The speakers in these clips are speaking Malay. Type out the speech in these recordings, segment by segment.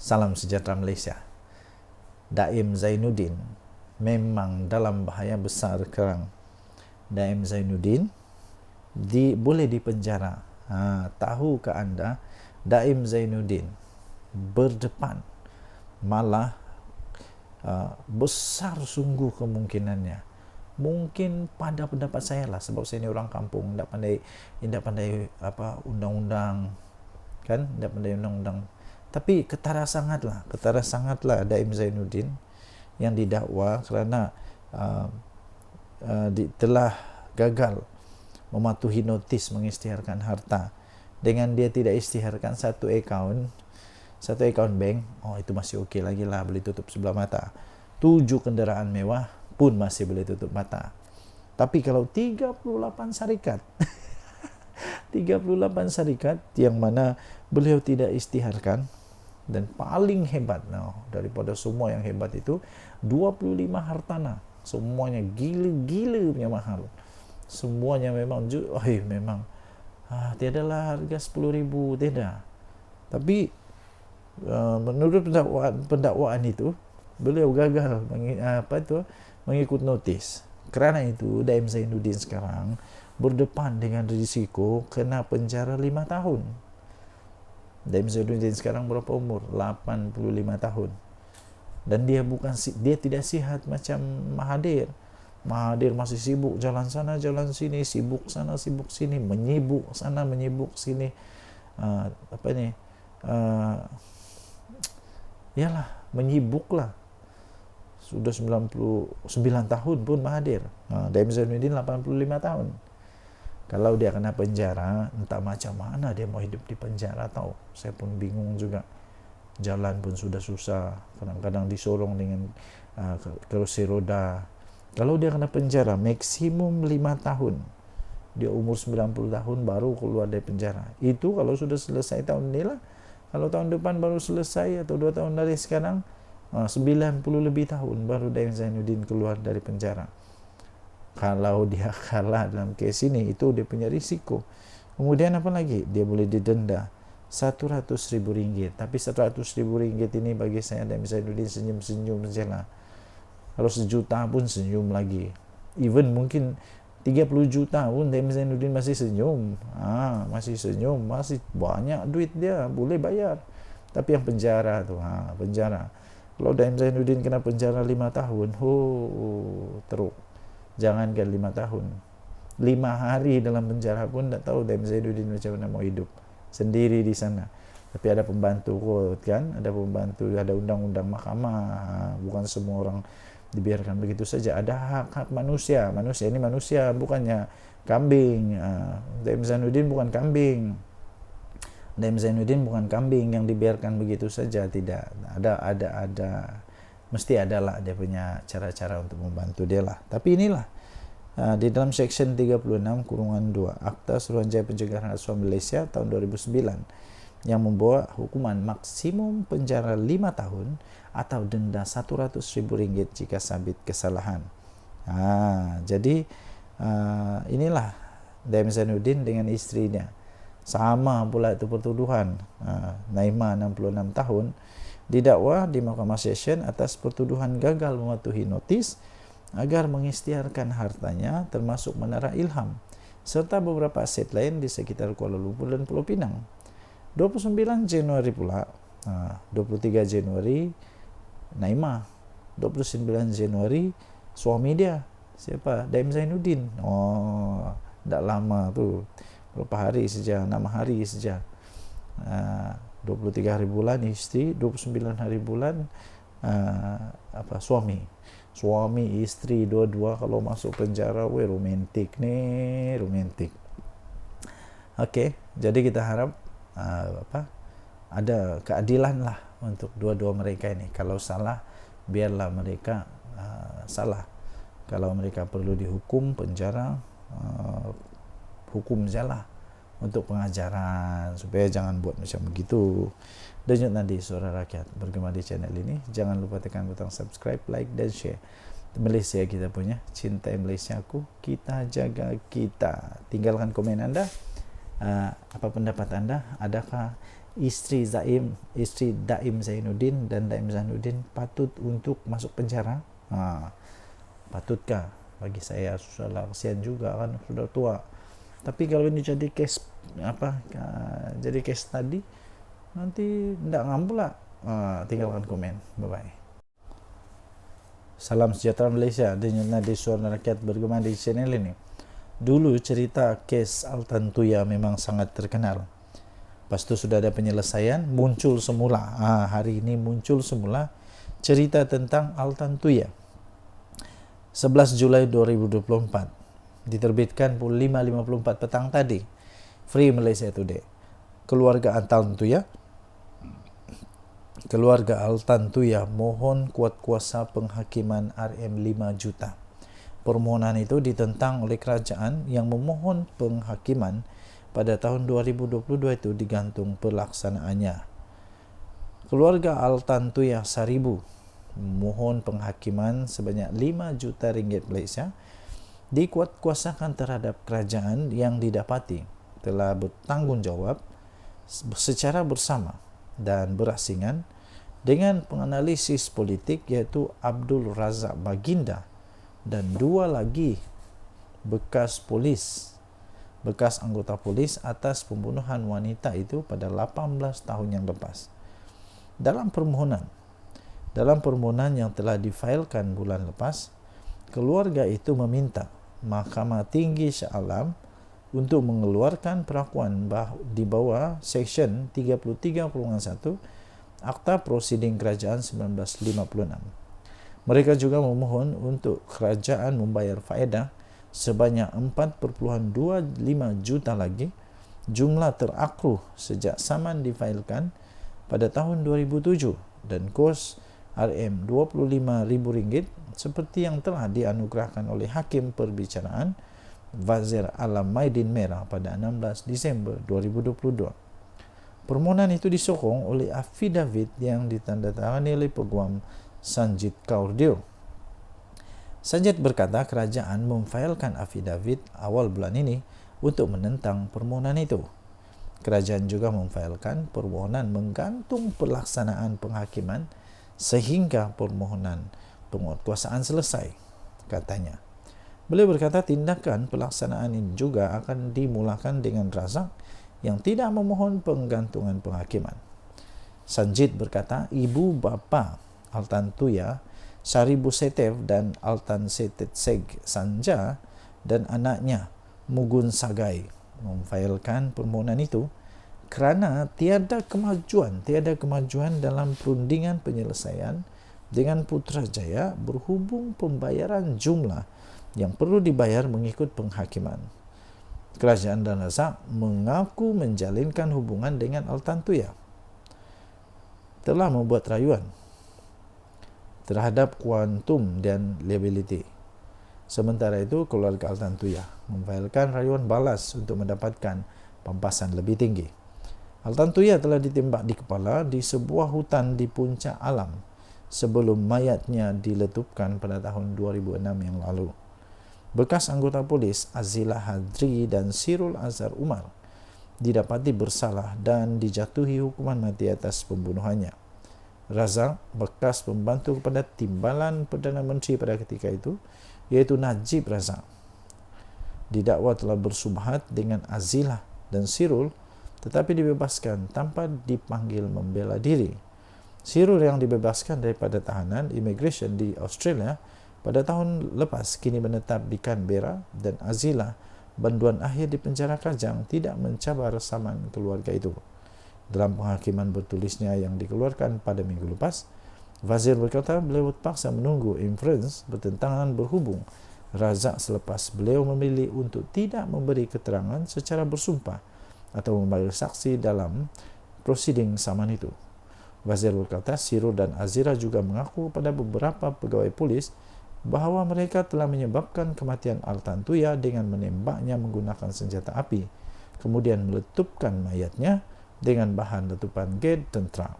Salam sejahtera Malaysia. Daim Zainuddin memang dalam bahaya besar sekarang. Daim Zainuddin boleh dipenjara. Tahukah anda Daim Zainuddin berdepan, malah besar sungguh kemungkinannya. Mungkin pada pendapat saya lah, sebab saya ni orang kampung, tidak pandai undang-undang, kan, tidak pandai undang-undang. Tapi ketara sangatlah Daim Zainuddin yang didakwa kerana telah gagal mematuhi notis mengisytiharkan harta. Dengan dia tidak isytiharkan satu akaun bank, itu masih okey lagi lah, boleh tutup sebelah mata. 7 kenderaan mewah pun masih boleh tutup mata. Tapi kalau 38 syarikat 38 syarikat yang mana beliau tidak isytiharkan, dan paling hebat daripada semua yang hebat itu 25 hartanah, semuanya gila-gila punya mahal. Semuanya memang tiadalah harga 10,000, tidak. Tapi menurut pendakwaan itu, beliau gagal mengikut notis. Kerana itu Daim Zainuddin sekarang berdepan dengan risiko kena penjara 5 tahun. Daim Zainuddin sekarang berapa umur? 85 tahun. Dan dia tidak sihat macam Mahathir. Mahathir masih sibuk jalan sana jalan sini, sibuk sana sibuk sini, menyibuk sana menyibuk sini. Menyibuklah. Sudah 99 tahun pun Mahathir. Daim Zainuddin 85 tahun. Kalau dia kena penjara, entah macam mana dia mau hidup di penjara tahu. Saya pun bingung juga. Jalan pun sudah susah. Kadang-kadang disorong dengan kerusi roda. Kalau dia kena penjara maksimum 5 tahun. Dia umur 90 tahun baru keluar dari penjara. Itu kalau sudah selesai tahun ini lah. Kalau tahun depan baru selesai, atau 2 tahun dari sekarang, 90 lebih tahun baru Daim Zainuddin keluar dari penjara. Kalau dia kalah dalam kes ini, itu dia punya risiko. Kemudian apa lagi? Dia boleh didenda RM100,000. Tapi RM100,000 ini bagi saya, Daim Zainuddin senyum-senyum sajalah. Kalau 1 juta pun senyum lagi. Even mungkin 30 juta pun Daim Zainuddin masih senyum. Masih senyum, masih banyak duit dia, boleh bayar. Tapi yang penjara tu, penjara. Kalau Daim Zainuddin kena penjara 5 tahun, teruk. Jangankan 5 tahun, 5 hari dalam penjara pun tak tahu Daim Zainuddin macam mana mau hidup sendiri di sana. Tapi ada pembantu kot, kan? Ada pembantu, ada undang-undang mahkamah. Bukan semua orang dibiarkan begitu saja. Ada hak-hak manusia. Manusia ini manusia, bukannya kambing. Daim Zainuddin bukan kambing. Daim Zainuddin bukan kambing yang dibiarkan begitu saja. Tidak. Ada mesti adalah dia punya cara-cara untuk membantu dia lah. Tapi inilah di dalam section 36(2) Akta Suruhanjaya Pencegahan Rasuah Malaysia tahun 2009 yang membawa hukuman maksimum penjara 5 tahun atau denda RM100,000 jika sabit kesalahan. Jadi inilah Daim Zainuddin dengan isterinya. Sama pula itu pertuduhan. Naimah 66 tahun didakwa di Mahkamah Session atas pertuduhan gagal mematuhi notis agar mengisytiharkan hartanya, termasuk Menara Ilham serta beberapa aset lain di sekitar Kuala Lumpur dan Pulau Pinang. 29 Januari pula, 23 Januari Naimah, 29 Januari suami dia, siapa? Daim Zainuddin. Tak lama tu, berapa hari saja, 6 hari saja. 23 hari bulan isteri, 29 hari bulan suami isteri dua-dua kalau masuk penjara. Romantik. Okey, jadi kita harap ada keadilan lah untuk dua-dua mereka ini. Kalau salah, biarlah mereka salah. Kalau mereka perlu dihukum penjara, hukum sajalah untuk pengajaran, supaya jangan buat macam begitu. Denyut nadi suara rakyat bergema di channel ini. Jangan lupa tekan butang subscribe, like dan share. Malaysia kita punya, cintai Malaysia aku, kita jaga kita. Tinggalkan komen anda. Apa pendapat anda? Adakah istri Daim Zainuddin dan Daim Zainuddin patut untuk masuk penjara? Patutkah? Bagi saya susahlah, kasihan juga kan, sudah tua. Tapi kalau ini jadi case jadi case tadi, nanti tidak ngam pula. Tinggalkan komen. Bye bye. Salam sejahtera Malaysia. Dengan nadi suara rakyat bergema di channel ini. Dulu cerita case Altan Tuya memang sangat terkenal. Lepas itu sudah ada penyelesaian, muncul semula. Hari ini muncul semula cerita tentang Altan Tuya. 11 Julai 2024. Diterbitkan pukul 5.54 petang tadi. Free Malaysia Today. Keluarga Altan Tuya mohon kuat kuasa penghakiman RM5 juta. Permohonan itu ditentang oleh kerajaan yang memohon penghakiman pada tahun 2022 itu digantung pelaksanaannya. Keluarga Altan Tuya Saribu memohon penghakiman sebanyak 5 juta ringgit Malaysia dikuatkuasakan terhadap kerajaan yang didapati telah bertanggungjawab secara bersama dan berasingan dengan penganalisis politik iaitu Abdul Razak Baginda dan 2 lagi bekas anggota polis atas pembunuhan wanita itu pada 18 tahun yang lepas. Dalam permohonan yang telah difailkan bulan lepas, keluarga itu meminta Mahkamah Tinggi Shah Alam untuk mengeluarkan perakuan di bawah Seksyen 33.1 Akta Prosiding Kerajaan 1956. Mereka juga memohon untuk kerajaan membayar faedah sebanyak 4.25 juta lagi, jumlah terakruh sejak saman difailkan pada tahun 2007 dan kos RM25,000 seperti yang telah dianugerahkan oleh Hakim Perbicaraan Wazir Alam Maidin Merah pada 16 Disember 2022. Permohonan itu disokong oleh afidavit yang ditandatangani oleh Peguam Sanjit Kaur Deo. Sanjit berkata kerajaan memfailkan afidavit awal bulan ini untuk menentang permohonan itu. Kerajaan juga memfailkan permohonan menggantung pelaksanaan penghakiman sehingga permohonan penguatkuasaan selesai, katanya. Beliau berkata tindakan pelaksanaan ini juga akan dimulakan dengan Razak yang tidak memohon penggantungan penghakiman. Sanjit berkata ibu bapa Altan Tuya Saribu Setev dan Altan Setetseg Sanja dan anaknya Mugun Sagai memfailkan permohonan itu kerana tiada kemajuan dalam perundingan penyelesaian dengan Putrajaya berhubung pembayaran jumlah yang perlu dibayar mengikut penghakiman. Kerajaan dan Razak mengaku menjalinkan hubungan dengan Altan Tuya telah membuat rayuan terhadap kuantum dan liability. Sementara itu, keluarga Altan Tuya memfailkan rayuan balas untuk mendapatkan pampasan lebih tinggi. Altan Tuya telah ditembak di kepala di sebuah hutan di Puncak Alam sebelum mayatnya diletupkan pada tahun 2006 yang lalu. Bekas anggota polis Azilah Hadri dan Sirul Azhar Umar didapati bersalah dan dijatuhi hukuman mati atas pembunuhannya. Razak, bekas pembantu kepada Timbalan Perdana Menteri pada ketika itu, iaitu Najib Razak, didakwa telah bersubhat dengan Azilah dan Sirul tetapi dibebaskan tanpa dipanggil membela diri. Sirul yang dibebaskan daripada tahanan imigresen di Australia pada tahun lepas kini menetap di Canberra dan Azilah banduan akhir di penjara Kajang tidak mencabar saman keluarga itu. Dalam penghakiman bertulisnya yang dikeluarkan pada minggu lepas, Wazir berkata beliau terpaksa menunggu inferens bertentangan berhubung Razak selepas beliau memilih untuk tidak memberi keterangan secara bersumpah atau membayar saksi dalam prosiding saman itu. Wazir berkata Sirul dan Azira juga mengaku pada beberapa pegawai polis bahawa mereka telah menyebabkan kematian Altan Tuya dengan menembaknya menggunakan senjata api, kemudian meletupkan mayatnya dengan bahan letupan gas tentera.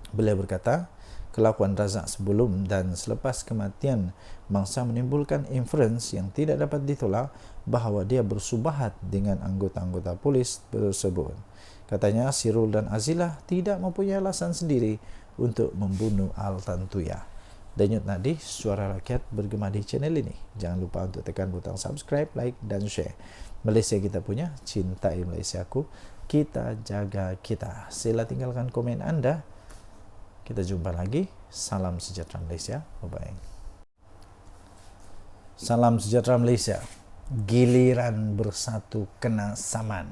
Beliau berkata, kelakuan Razak sebelum dan selepas kematian mangsa menimbulkan inferens yang tidak dapat ditolak bahawa dia bersubahat dengan anggota-anggota polis tersebut. Katanya Sirul dan Azilah tidak mempunyai alasan sendiri untuk membunuh Al-Tantuya. Denyut nadi suara rakyat bergema di channel ini. Jangan lupa untuk tekan butang subscribe, like dan share. Malaysia kita punya, cintai Malaysiaku, kita jaga kita. Sila tinggalkan komen Anda. Kita jumpa lagi. Salam sejahtera Malaysia. Bye-bye. Salam sejahtera Malaysia. Giliran bersatu kena saman.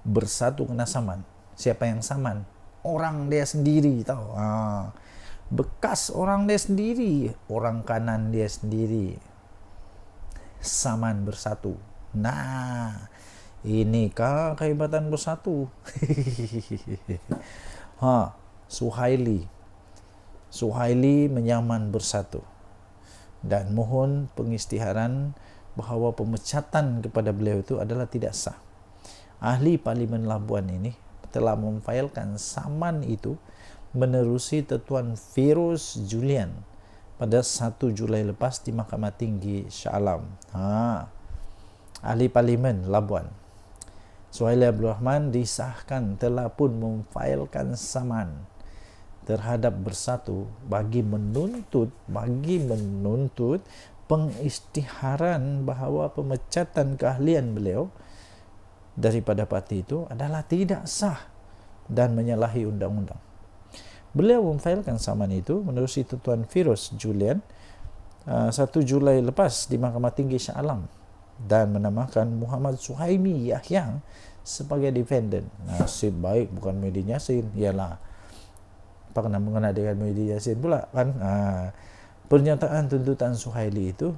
Bersatu kena saman. Siapa yang saman? Orang dia sendiri, tahu. Bekas orang dia sendiri, orang kanan dia sendiri. Saman bersatu. Nah, inikah kehebatan bersatu? Suhaili menyaman bersatu. Dan mohon pengisytiharan bahawa pemecatan kepada beliau itu adalah tidak sah. Ahli Parlimen Labuan ini telah memfailkan saman itu menerusi Tuan Feroz Julian pada 1 Julai lepas di Mahkamah Tinggi Shah Alam. Ahli Parlimen Labuan Suhaili Abdul Rahman disahkan telah pun memfailkan saman terhadap bersatu bagi menuntut pengisytiharan bahawa pemecatan keahlian beliau daripada parti itu adalah tidak sah dan menyalahi undang-undang. Beliau memfailkan saman itu menerusi Tuan Feroz Julian 1 Julai lepas di Mahkamah Tinggi Shah Alam dan menamakan Muhammad Suhaimi Yahya sebagai defendant. Nasib baik bukan Mehdi Yassin. Ialah apa kena mengena dengan Mehdi Yassin pula kan. Pernyataan tuntutan Suhaili itu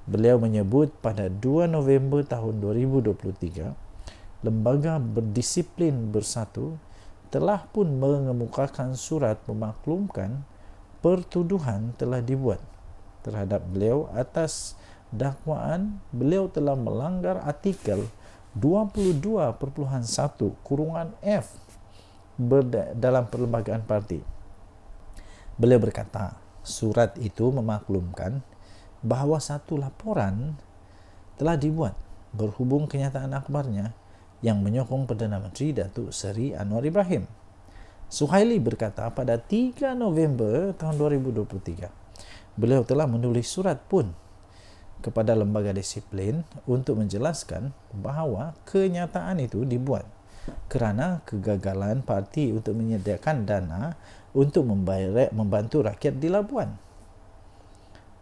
Beliau menyebut pada 2 November tahun 2023, Lembaga Berdisiplin Bersatu telah pun mengemukakan surat memaklumkan pertuduhan telah dibuat terhadap beliau atas dakwaan beliau telah melanggar artikel 22.1 F dalam perlembagaan parti. Beliau berkata, surat itu memaklumkan bahawa satu laporan telah dibuat berhubung kenyataan akhbarnya yang menyokong Perdana Menteri Datuk Seri Anwar Ibrahim. Suhaili berkata pada 3 November tahun 2023, beliau telah menulis surat pun kepada lembaga disiplin untuk menjelaskan bahawa kenyataan itu dibuat kerana kegagalan parti untuk menyediakan dana untuk membantu rakyat di Labuan.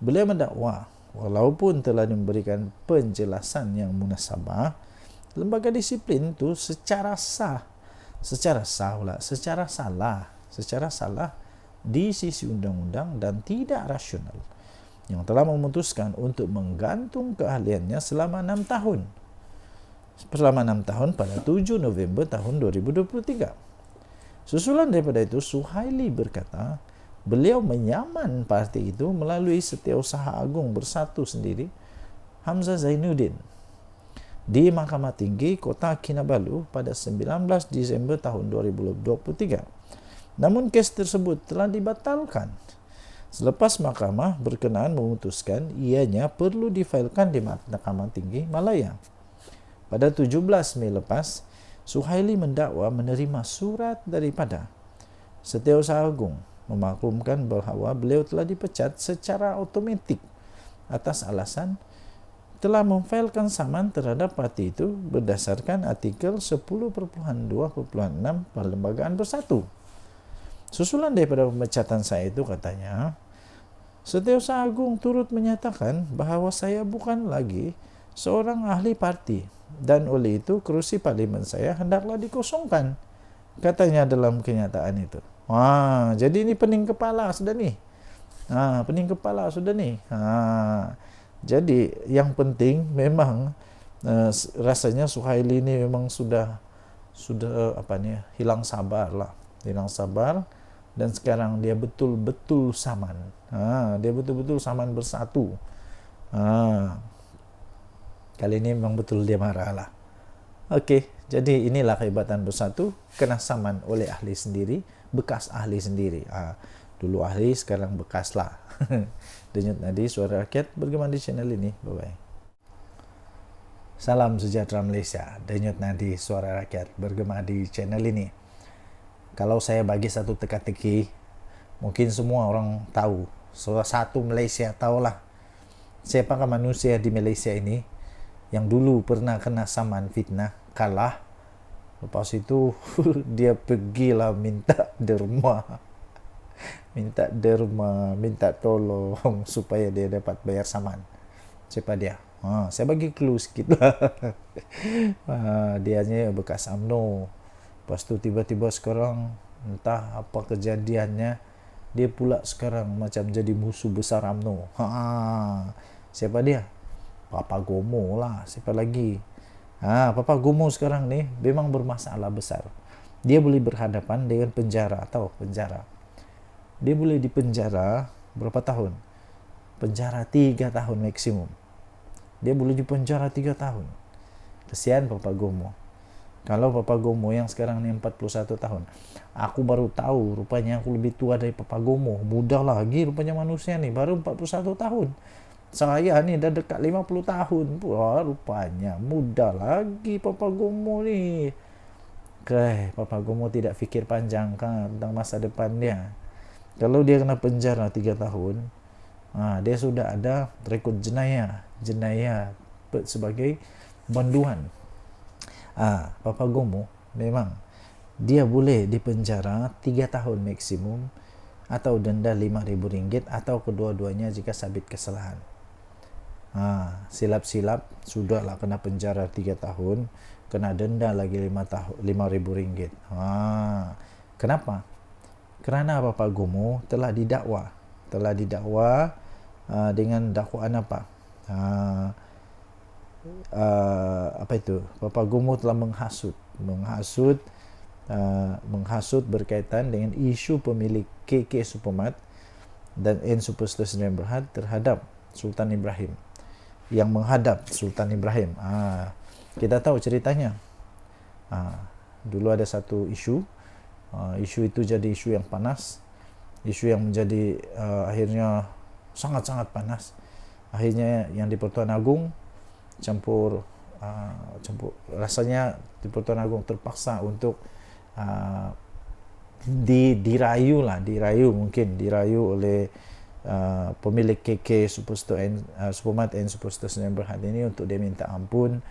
Beliau mendakwa, walaupun telah memberikan penjelasan yang munasabah, lembaga disiplin itu secara salah di sisi undang-undang dan tidak rasional, yang telah memutuskan untuk menggantung keahliannya selama 6 tahun. Selama 6 tahun pada 7 November tahun 2023. Susulan daripada itu, Suhaili berkata, beliau menyaman parti itu melalui Setiausaha Agung Bersatu sendiri, Hamzah Zainuddin, di Mahkamah Tinggi Kota Kinabalu pada 19 Disember tahun 2023. Namun kes tersebut telah dibatalkan selepas mahkamah berkenaan memutuskan ianya perlu difailkan di Mahkamah Tinggi Malaya. Pada 17 Mei lepas, Suhaili mendakwa menerima surat daripada Setiausaha Agung memaklumkan bahawa beliau telah dipecat secara automatik atas alasan telah memfailkan saman terhadap parti itu berdasarkan artikel 10.2.6 Perlembagaan Bersatu. Susulan daripada pemecatan saya itu katanya, Setiausaha Agung turut menyatakan bahawa saya bukan lagi seorang ahli parti dan oleh itu kerusi parlimen saya hendaklah dikosongkan, katanya dalam kenyataan itu. Jadi ini pening kepala sudah ni. Jadi yang penting memang rasanya Suhaili ini memang sudah hilang sabar dan sekarang dia betul-betul saman. Dia betul-betul saman bersatu. Kali ini memang betul dia marah lah. Okey, jadi inilah kehebatan bersatu, kena saman oleh ahli sendiri, bekas ahli sendiri. Dulu ahli, sekarang bekas lah. Denyut nadi suara rakyat bergema di channel ini. Bye-bye. Salam sejahtera Malaysia. Denyut nadi suara rakyat bergema di channel ini. Kalau saya bagi satu teka-teki, mungkin semua orang tahu. Salah satu Malaysia tahulah siapakah manusia di Malaysia ini yang dulu pernah kena saman fitnah, kalah. Lepas itu dia pergilah minta derma. Minta tolong supaya dia dapat bayar saman. Siapa dia? Saya bagi clue sikit lah. Dianya bekas UMNO. Lepas tu tiba-tiba sekarang entah apa kejadiannya, dia pula sekarang macam jadi musuh besar UMNO. Siapa dia? Papa Gomo lah. Siapa lagi? Papa Gomo sekarang nih memang bermasalah besar. Dia boleh berhadapan dengan penjara atau penjara. Dia boleh dipenjara berapa tahun? Penjara 3 tahun maksimum. Dia boleh dipenjara 3 tahun. Kesian Papa Gomo. Kalau Papa Gomo yang sekarang ni 41 tahun. Aku baru tahu rupanya aku lebih tua dari Papa Gomo. Muda lagi rupanya manusia ni. Baru 41 tahun. Saya ni dah dekat 50 tahun. Wah, rupanya muda lagi Papa Gomo ni. Papa Gomo tidak fikir panjang kan tentang masa depan dia. Kalau dia kena penjara 3 tahun, dia sudah ada rekod jenayah sebagai banduan. Papa Gomo memang dia boleh dipenjara 3 tahun maksimum atau denda RM5,000 atau kedua-duanya jika sabit kesalahan. Silap-silap sudahlah kena penjara 3 tahun, kena denda lagi RM5,000. Kenapa? Kerana Papa Gomo telah didakwa dengan dakwaan apa? Apa itu? Papa Gomo telah menghasut berkaitan dengan isu pemilik KK Supermart dan N Superstore Sdn Bhd terhadap Sultan Ibrahim, yang menghadap Sultan Ibrahim. Kita tahu ceritanya. Dulu ada satu isu itu jadi isu yang panas, isu yang menjadi akhirnya sangat-sangat panas. Akhirnya yang di Pertuan Agong campur rasanya di Pertuan Agong terpaksa untuk dirayu oleh pemilik KK Supermart and Superstore Sdn Bhd ini untuk dia minta ampun,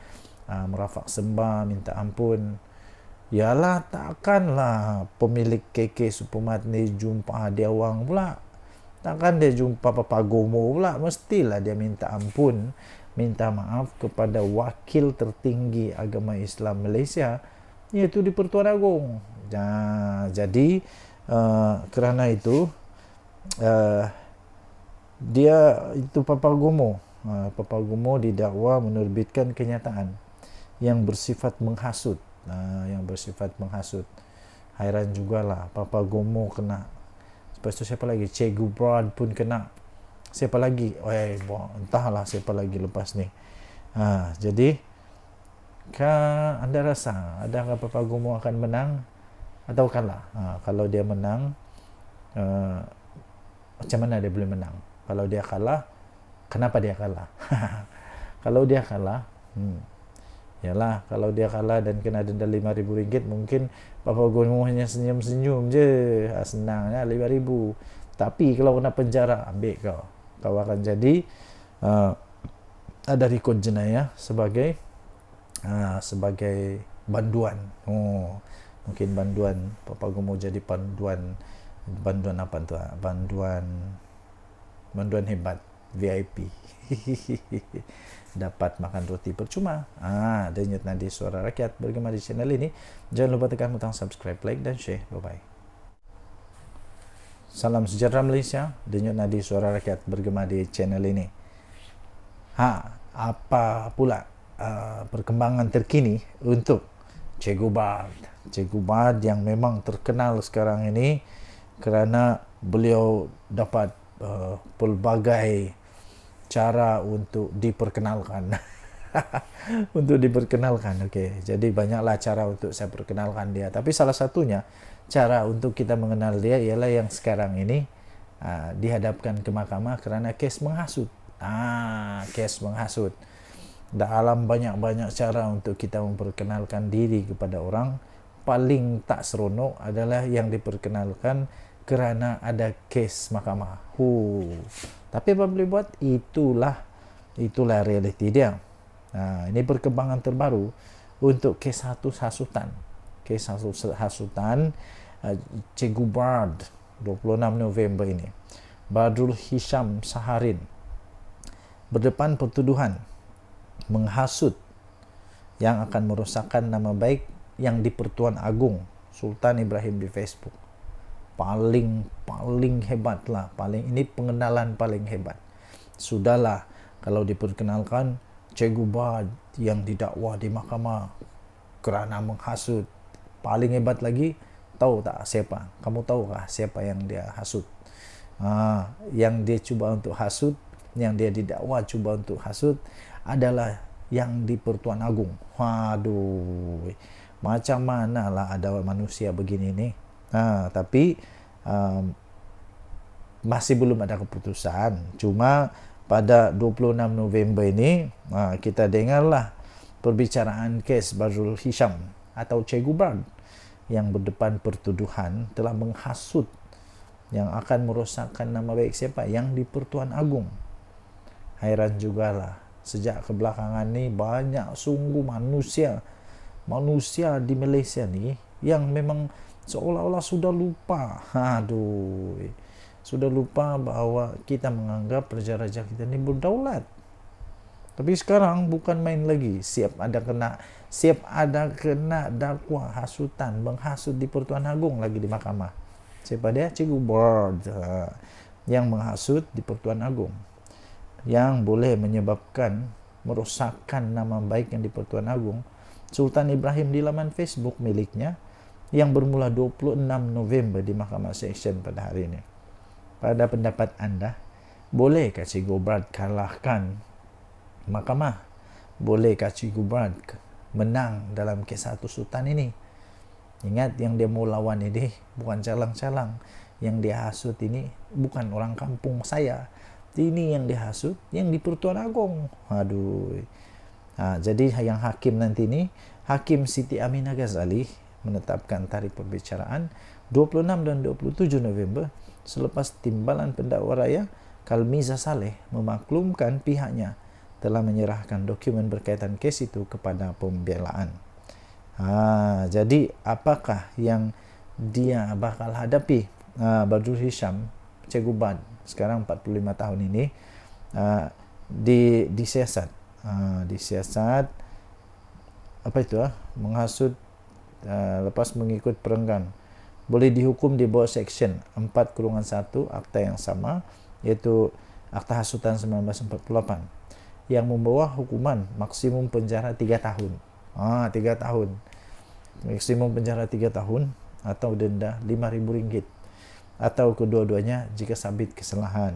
merafak sembah minta ampun. Yalah, takkanlah pemilik KK Supermart ni jumpa dia orang pula, takkan dia jumpa Papa Gomo pula. Mestilah dia minta ampun, minta maaf kepada wakil tertinggi agama Islam Malaysia, iaitu di Pertuan Agong. Jadi kerana itu dia itu Papa Gomo didakwa menerbitkan kenyataan yang bersifat menghasut. Hairan jugalah, Papa Gomo kena. Lepas tu siapa lagi? Che Gubran pun kena. Siapa lagi? Entahlah siapa lagi lepas ni. Jadi anda rasa adakah Papa Gomo akan menang atau kalah? Kalau dia menang, macam mana dia boleh menang? Kalau dia kalah, kenapa dia kalah? Kalau dia kalah, yalah, kalau dia kalah dan kena denda RM5,000, mungkin Papa Gomo hanya senyum-senyum je. Senangnya RM5,000. Tapi kalau kena penjara, ambil kau akan jadi ada rekod jenayah sebagai banduan. Mungkin banduan Papa Gomo jadi banduan apa tu? Banduan hebat VIP. Dapat makan roti percuma. Denyut nadi suara rakyat bergema di channel ini. Jangan lupa tekan butang subscribe, like dan share. Bye bye. Salam sejahtera Malaysia. Denyut nadi suara rakyat bergema di channel ini. Apa pula perkembangan terkini untuk Che Gubard yang memang terkenal sekarang ini kerana beliau dapat pelbagai cara untuk diperkenalkan. Okey. Jadi banyaklah cara untuk saya perkenalkan dia. Tapi salah satunya cara untuk kita mengenal dia ialah yang sekarang ini dihadapkan ke mahkamah kerana kes menghasut. Kes menghasut. Dalam banyak-banyak cara untuk kita memperkenalkan diri kepada orang, paling tak seronok adalah yang diperkenalkan kerana ada kes mahkamah. Tapi apa boleh buat? Itulah realiti dia. Ini perkembangan terbaru untuk kes hasutan. Kes hasutan Cikgu Bard 26 November ini. Badrul Hisham Saharin berdepan pertuduhan menghasut yang akan merosakkan nama baik yang di-Pertuan Agong Sultan Ibrahim di Facebook. Paling hebat lah, ini pengenalan paling hebat. Sudahlah kalau diperkenalkan Cikgu Bard yang didakwa di mahkamah kerana menghasut. Paling hebat lagi, tahu tak siapa? Kamu tahukah siapa yang dia hasut? Yang dia cuba untuk hasut, yang dia didakwa cuba untuk hasut adalah yang di Pertuan Agong. Waduh, macam mana lah ada manusia begini ni. Tapi masih belum ada keputusan. Cuma pada 26 November ini kita dengarlah perbicaraan kes Badrul Hisham atau Cikgu Bard yang berdepan pertuduhan telah menghasut yang akan merosakkan nama baik siapa? Yang di Pertuan Agong. Hairan jugalah, sejak kebelakangan ni banyak sungguh manusia di Malaysia ni yang memang seolah-olah sudah lupa. Sudah lupa bahawa kita menganggap raja-raja kita ni berdaulat. Tapi sekarang bukan main lagi. Siap ada kena dakwa hasutan, menghasut di Pertuan Agong lagi di mahkamah. Siapa dia? Cikgu Bard yang menghasut di Pertuan Agong, yang boleh menyebabkan merosakkan nama baik yang di Pertuan Agong Sultan Ibrahim di laman Facebook miliknya yang bermula 26 November di Mahkamah Seksyen pada hari ini. Pada pendapat anda, bolehkah Cikgu Bard kalahkan mahkamah? Bolehkah Cikgu Bard menang dalam kes hasutan ini? Ingat, yang dia mau lawan ini bukan calang-calang. Yang dia hasut ini bukan orang kampung saya. Ini yang dihasut yang di Pertuan Agong. Jadi yang hakim nanti ni, Hakim Siti Aminah Ghazali menetapkan tarikh perbicaraan 26 dan 27 November selepas timbalan pendakwa raya Kalmiza Saleh memaklumkan pihaknya telah menyerahkan dokumen berkaitan kes itu kepada pembelaan. Jadi apakah yang dia bakal hadapi Badrul Hisham, Cikgu Bard, sekarang 45 tahun ini, disiasat apa itu menghasut lepas mengikut perenggan, boleh dihukum di bawah Seksyen 4/1 akta yang sama, iaitu Akta Hasutan 1948, yang membawa hukuman maksimum penjara 3 tahun. 3 tahun maksimum penjara 3 tahun atau denda RM5,000 atau kedua-duanya jika sabit kesalahan.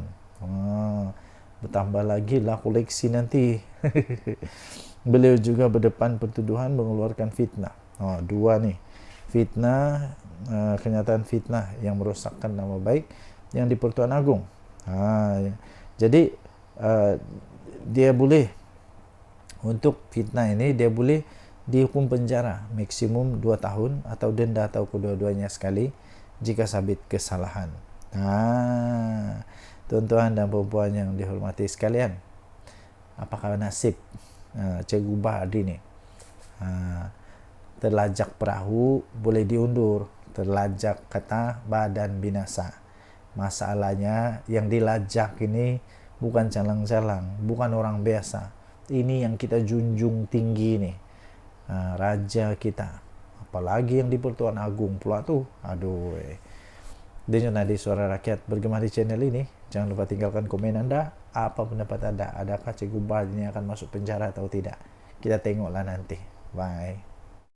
Bertambah lagi lah koleksi nanti. Beliau juga berdepan pertuduhan mengeluarkan fitnah. Dua nih, fitnah, kenyataan fitnah yang merosakkan nama baik yang di Pertuan Agong. Jadi dia boleh, untuk fitnah ini dia boleh dihukum penjara maksimum 2 tahun atau denda atau kedua-duanya sekali jika sabit kesalahan. Tuan-tuan dan puan-puan yang dihormati sekalian, apakah nasib Cikgu Bard ini? Terlajak perahu boleh diundur, terlajak kata badan binasa. Masalahnya yang dilajak ini bukan calang-calang, bukan orang biasa. Ini yang kita junjung tinggi nih, raja kita. Apalagi yang di Pertuan Agong pula tuh. Dengan Nadi Suara Rakyat bergema di channel ini. Jangan lupa tinggalkan komen anda. Apa pendapat anda? Adakah Cikgu Bard ini akan masuk penjara atau tidak? Kita tengoklah nanti. Bye.